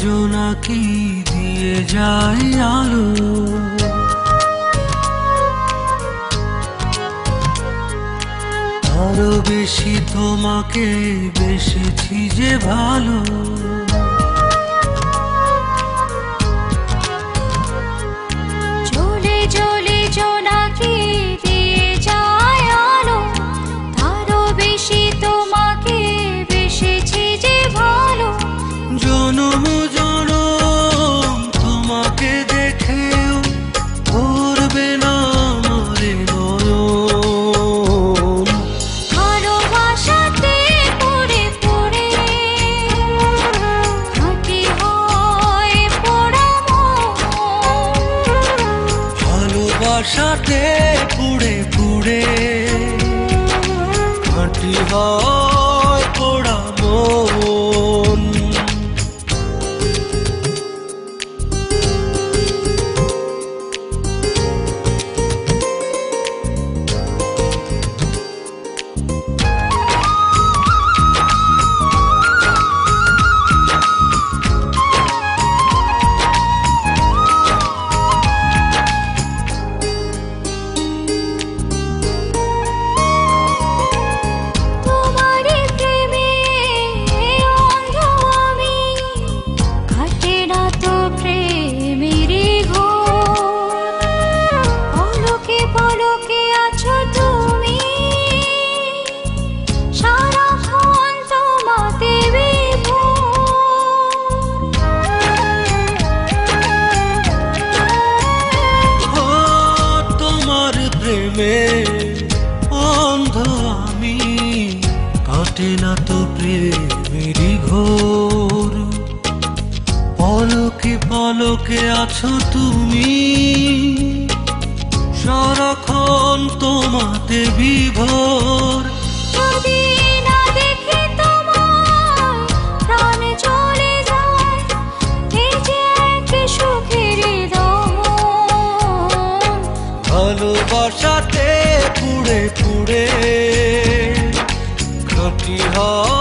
জোনাকি দিয়ে যায় আলো, আরো বেশি তোমাকে বেসেছি যে ভালো। জ্বলে জ্বলে জোনাকি দিয়ে যায় আলো, আরো বেশি তোমাকে বেসেছি যে ভালো। জনম জনম তোমাকে দেখেও ভরবে না মরে নয়ন। ভালোবাসাতে পড়ে পড়ে খাঁটি হয় পোড়া মন, ভালোবাসাতে পুড়ে পুড়ে খাঁটি হয় পোড়া মন। তোমারই প্রেমে অন্ধ আমি, কাটে না তো প্রেমেরই ঘোর। পলকে পলকে আছো তুমি, সারাক্ষণ তোমাতে ও তোমার প্রেমে অন্ধ আমি, কাটে না তো প্রেমেরই ঘোর। পলকে পলকে আছো তুমি, সারাক্ষণ তোমাতে বিভোর। যদি না দেখি তোমায় প্রাণ চলে যায়, এই যে এক সুখের দমন। ভালোবাসাতে পুড়ে পুড়ে খাঁটি হয়